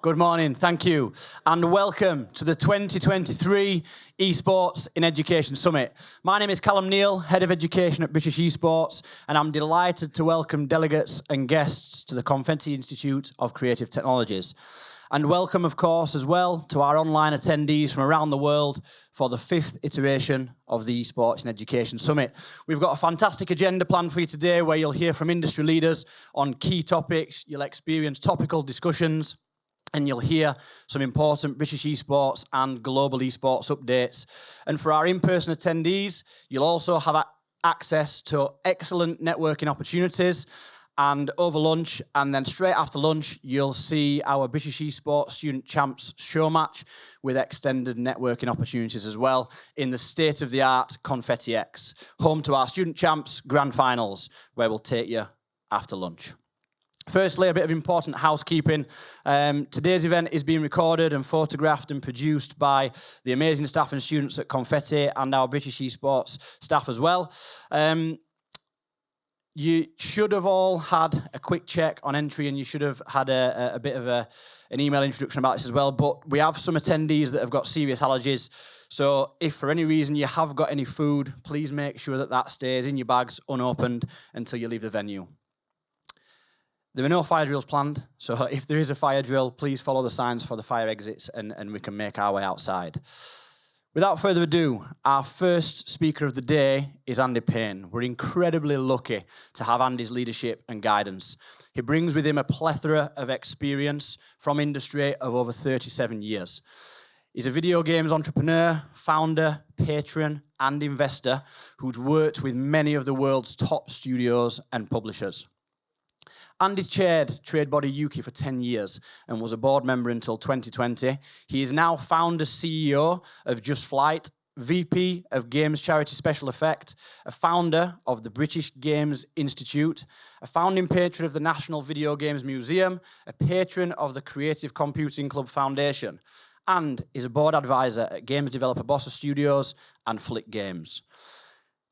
Good morning, thank you, and welcome to the 2023 Esports in Education Summit. My name is Kalam Neale, Head of Education at British Esports, and I'm delighted to welcome delegates and guests to the Confetti Institute of Creative Technologies. And welcome, of course, as well to our online attendees from around the world for the 5th iteration of the Esports in Education Summit. We've got a fantastic agenda planned for you today where you'll hear from industry leaders on key topics, you'll experience topical discussions, and you'll hear some important British esports and global esports updates. And for our in-person attendees, you'll also have access to excellent networking opportunities. And over lunch, and then straight after lunch, you'll see our British Esports Student Champs show match with extended networking opportunities as well in the state-of-the-art Confetti X, home to our Student Champs Grand Finals, where we'll take you after lunch. Firstly, a bit of important housekeeping. Today's event is being recorded and photographed and produced by the amazing staff and students at Confetti and our British Esports staff as well. You should have all had a quick check on entry and you should have had a bit of an email introduction about this as well, but we have some attendees that have got serious allergies. So if for any reason you have got any food, please make sure that that stays in your bags unopened until you leave the venue. There are no fire drills planned, so if there is a fire drill, please follow the signs for the fire exits and we can make our way outside. Without further ado, our first speaker of the day is Andy Payne. We're incredibly lucky to have Andy's leadership and guidance. He brings with him a plethora of experience from industry of over 37 years. He's a video games entrepreneur, founder, patron, and investor who's worked with many of the world's top studios and publishers. Andy chaired trade body Yuki for 10 years and was a board member until 2020. He is now founder CEO of Just Flight, VP of Games Charity Special Effect, a founder of the British Games Institute, a founding patron of the National Video Games Museum, a patron of the Creative Computing Club Foundation, and is a board advisor at games developer Bossa Studios and Flick Games.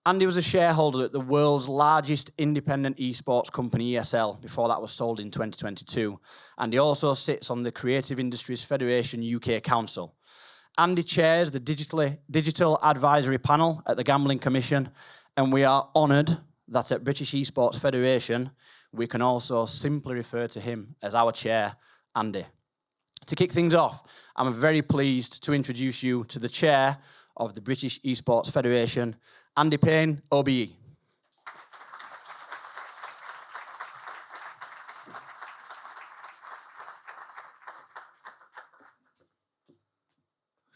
Andy was a shareholder at the world's largest independent esports company, ESL, before that was sold in 2022. And he also sits on the Creative Industries Federation UK Council. Andy chairs the Digital Advisory Panel at the Gambling Commission, and we are honoured that at British Esports Federation, we can also simply refer to him as our chair, Andy. To kick things off, I'm very pleased to introduce you to the chair of the British Esports Federation, Andy Payne OBE.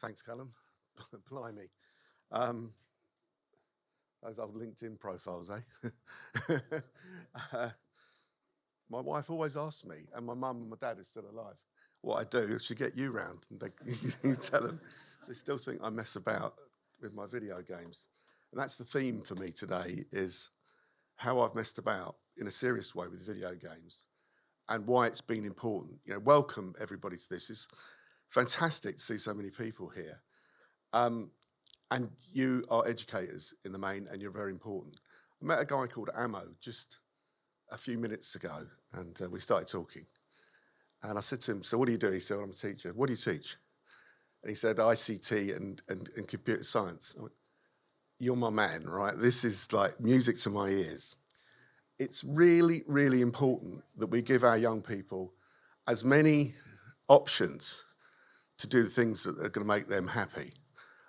Thanks, Callum. Blimey. Those old LinkedIn profiles, eh? My wife always asks me, and my mum and my dad are still alive, what I do to get you round. And you tell them. They still think I mess about with my video games. And that's the theme for me today, is how I've messed about in a serious way with video games and why it's been important. You know, welcome everybody to this. It's fantastic to see so many people here. And you are educators in the main, and you're very important. I met a guy called Ammo just a few minutes ago, and we started talking. And I said to him, so what do you do? He said, well, I'm a teacher. What do you teach? And he said, ICT and computer science. I went, you're my man, right? This is like music to my ears. It's really, really important that we give our young people as many options to do the things that are going to make them happy.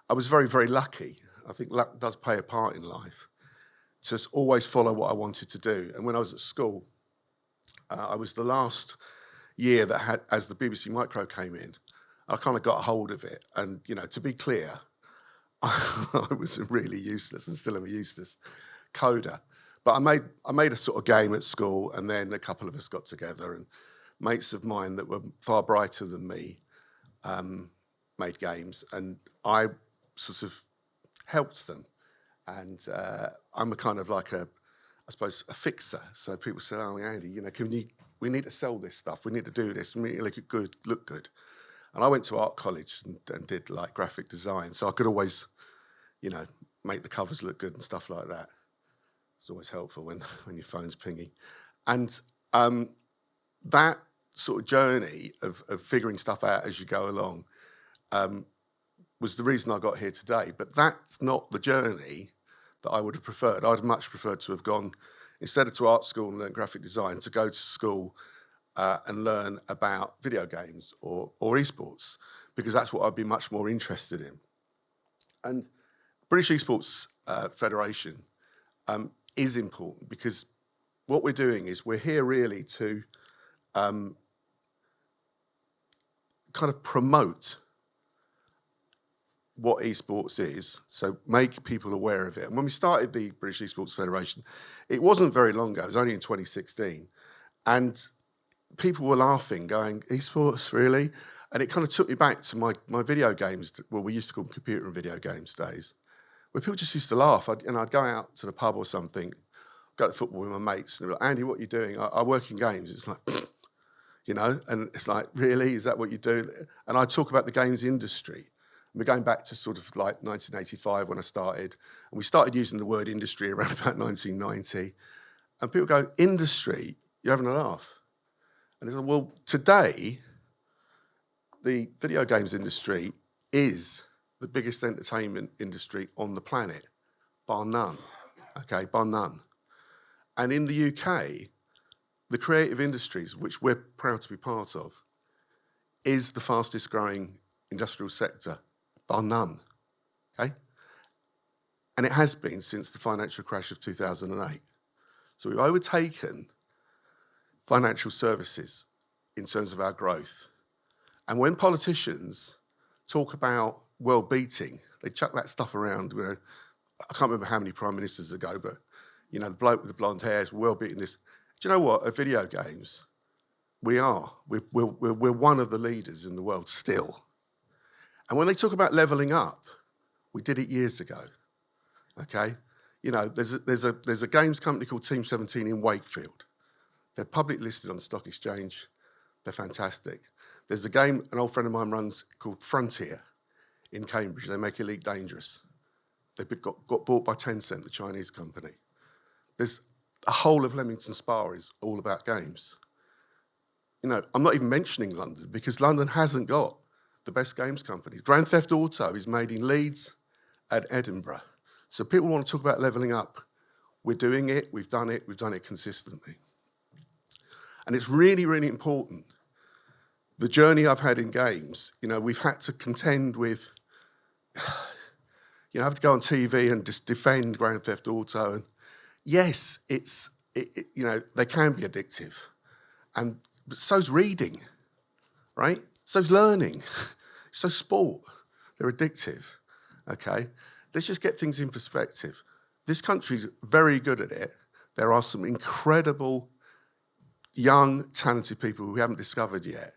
I was very, very lucky. I think luck does play a part in life, to always follow what I wanted to do. And when I was at school, I was the last year that had, as the BBC Micro came in, I kind of got a hold of it. And, you know, to be clear, I was really useless and still am a useless coder. But I made a sort of game at school, and then a couple of us got together, and mates of mine that were far brighter than me made games, and I sort of helped them. And I'm a kind of like I suppose, a fixer. So people say, oh, Andy, you know, we need to sell this stuff. We need to do this. We need to look good. And I went to art college and did like graphic design. So I could always, you know, make the covers look good and stuff like that. It's always helpful when your phone's pinging. And that sort of journey of figuring stuff out as you go along was the reason I got here today. But that's not the journey that I would have preferred. I'd much preferred to have gone, instead of to art school and learn graphic design, to go to school and learn about video games or esports, because that's what I'd be much more interested in. And British Esports Federation is important, because what we're doing is we're here really to kind of promote what esports is, so make people aware of it. And when we started the British Esports Federation, it wasn't very long ago, it was only in 2016, and people were laughing, going, esports, really? And it kind of took me back to my video games, well, we used to call them computer and video games days, where people just used to laugh. I'd go out to the pub or something, go to football with my mates, and they'd be like, Andy, what are you doing? I work in games. It's like, you know, and it's like, really? Is that what you do? And I talk about the games industry. And we're going back to sort of like 1985 when I started, and we started using the word industry around about 1990. And people go, industry? You're having a laugh. And it's like, well, today, the video games industry is the biggest entertainment industry on the planet, bar none, okay, bar none. And in the UK, the creative industries, which we're proud to be part of, is the fastest growing industrial sector, bar none, okay? And it has been since the financial crash of 2008. So we've overtaken financial services in terms of our growth. And when politicians talk about world beating, they chuck that stuff around. You know, I can't remember how many prime ministers ago, but you know, the bloke with the blonde hair is world beating this. Do you know what? At video games, we are. We're one of the leaders in the world still. And when they talk about levelling up, we did it years ago. Okay, you know, there's a games company called Team 17 in Wakefield. They're publicly listed on the stock exchange. They're fantastic. There's a game an old friend of mine runs called Frontier in Cambridge. They make Elite Dangerous. They got bought by Tencent, the Chinese company. There's a whole of Leamington Spa is all about games. You know, I'm not even mentioning London, because London hasn't got the best games companies. Grand Theft Auto is made in Leeds and Edinburgh. So people want to talk about levelling up. We're doing it, we've done it consistently. And it's really, really important. The journey I've had in games, you know, we've had to contend with, you know, I have to go on TV and just defend Grand Theft Auto. And yes, you know, they can be addictive. And but so's reading, right? So's learning. So's sport. They're addictive, okay? Let's just get things in perspective. This country's very good at it. There are some incredible, young, talented people who we haven't discovered yet.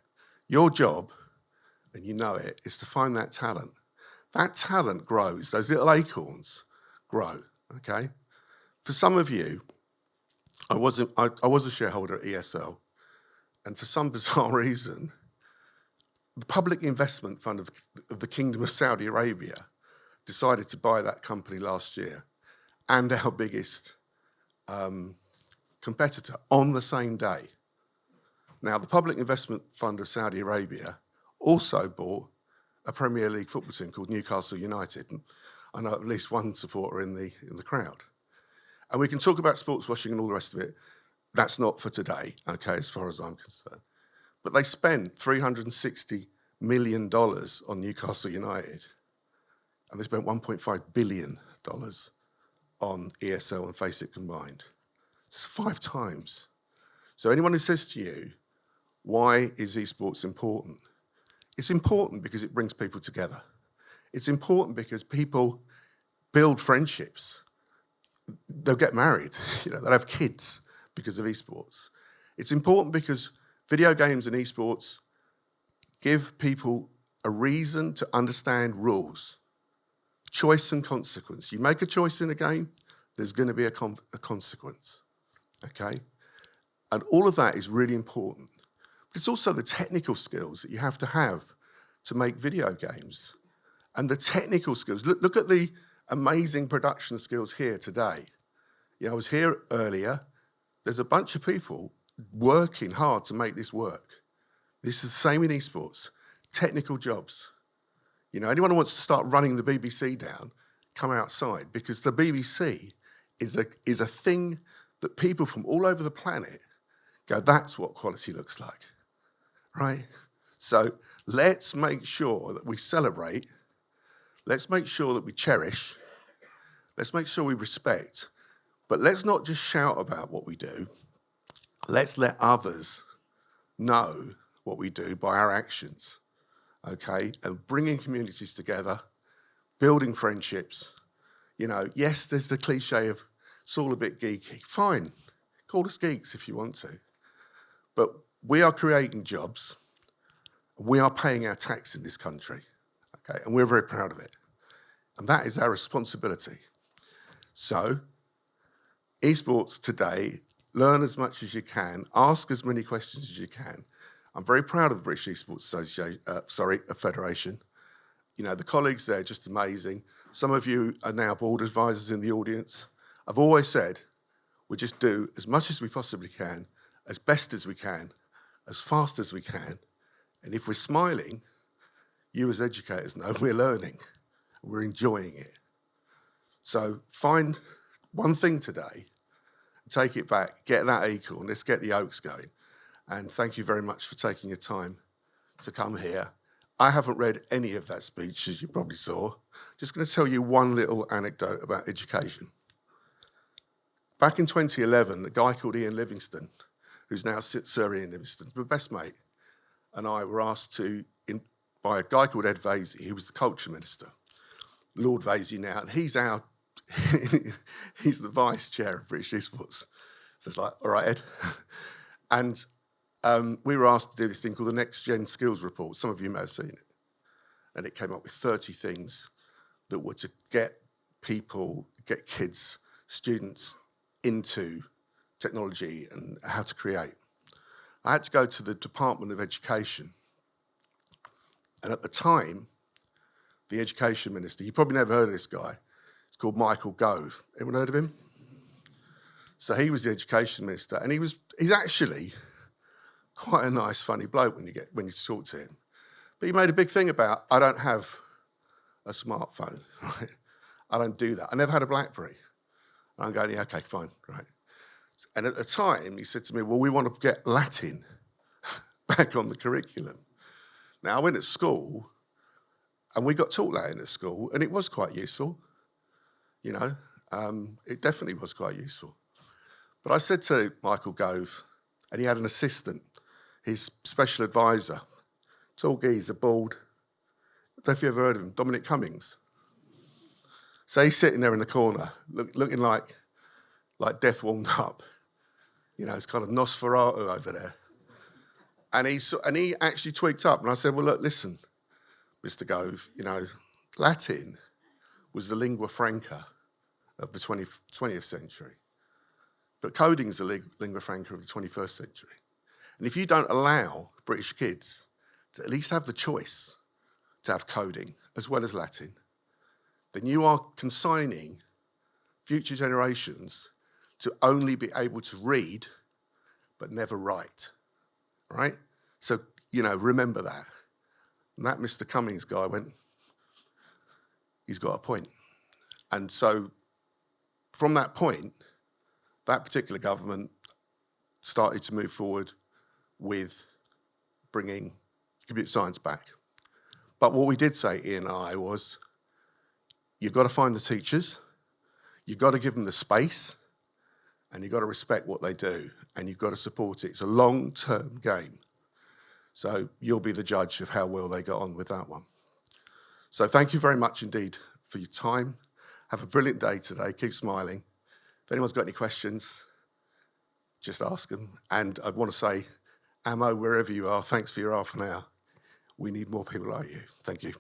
Your job, and you know it, is to find that talent. That talent grows. Those little acorns grow, okay? For some of you, I was a shareholder at ESL, and for some bizarre reason, the Public Investment Fund of the Kingdom of Saudi Arabia decided to buy that company last year, and our biggest competitor, on the same day. Now, the Public Investment Fund of Saudi Arabia also bought a Premier League football team called Newcastle United. And I know at least one supporter in the crowd. And we can talk about sports washing and all the rest of it. That's not for today, okay, as far as I'm concerned. But they spent $360 million on Newcastle United. And they spent $1.5 billion on ESL and Face It combined. It's 5 times. So anyone who says to you, why is esports important? It's important because it brings people together. It's important because people build friendships. They'll get married, you know, they'll have kids because of esports. It's important because video games and esports give people a reason to understand rules. Choice and consequence. You make a choice in a game, there's going to be a consequence, okay? And all of that is really important. But it's also the technical skills that you have to make video games. And the technical skills, look at the amazing production skills here today. You know, I was here earlier. There's a bunch of people working hard to make this work. This is the same in esports. Technical jobs. You know, anyone who wants to start running the BBC down, come outside, because the BBC is a thing that people from all over the planet go, that's what quality looks like, right? So let's make sure that we celebrate. Let's make sure that we cherish. Let's make sure we respect. But let's not just shout about what we do. Let's let others know what we do by our actions, okay? And bringing communities together, building friendships. You know, yes, there's the cliche of it's all a bit geeky. Fine, call us geeks if you want to. But we are creating jobs. We are paying our tax in this country, okay? And we're very proud of it. And that is our responsibility. So, esports today, learn as much as you can, ask as many questions as you can. I'm very proud of the British Esports Federation. You know, the colleagues there are just amazing. Some of you are now board advisors in the audience. I've always said, we just do as much as we possibly can, as best as we can, as fast as we can. And if we're smiling, you as educators know we're learning, we're enjoying it. So find one thing today, take it back, get that acorn, let's get the oaks going. And thank you very much for taking your time to come here. I haven't read any of that speech, as you probably saw. Just going to tell you one little anecdote about education. Back in 2011, a guy called Ian Livingstone, who's now Sir Ian Livingstone, my best mate, and I were asked to, by a guy called Ed Vasey, who was the culture minister, Lord Vasey now, and he's the vice chair of British Esports. So it's like, all right, Ed. And we were asked to do this thing called the Next Gen Skills Report. Some of you may have seen it. And it came up with 30 things that were to get people, get kids, students into technology and how to create. I had to go to the Department of Education. And at the time, the education minister, you probably never heard of this guy, it's called Michael Gove. Anyone heard of him? So he was the education minister, and he's actually quite a nice, funny bloke when you talk to him. But he made a big thing about, I don't have a smartphone, right? I don't do that. I never had a BlackBerry. And I'm going, yeah, okay, fine, right. And at the time, he said to me, well, we want to get Latin back on the curriculum. Now, I went at school, and we got taught Latin at school, and it was quite useful. You know, it definitely was quite useful. But I said to Michael Gove, and he had an assistant, his special advisor, tall geezer, bald. I don't know if you ever heard of him, Dominic Cummings. So he's sitting there in the corner, looking like death warmed up. You know, it's kind of Nosferatu over there. And he actually tweaked up, and I said, well, look, listen, Mr. Gove, you know, Latin was the lingua franca of the 20th century. But coding is the lingua franca of the 21st century. And if you don't allow British kids to at least have the choice to have coding as well as Latin, then you are consigning future generations to only be able to read but never write, right? So, you know, remember that. And that Mr. Cummings guy went, he's got a point. And so from that point, that particular government started to move forward with bringing computer science back. But what we did say, Ian and I, was you've got to find the teachers, you've got to give them the space, and you've got to respect what they do, and you've got to support it. It's a long-term game. So you'll be the judge of how well they got on with that one. So thank you very much indeed for your time. Have a brilliant day today. Keep smiling. If anyone's got any questions, just ask them. And I want to say, Ammo, wherever you are, thanks for your half an hour. We need more people like you. Thank you.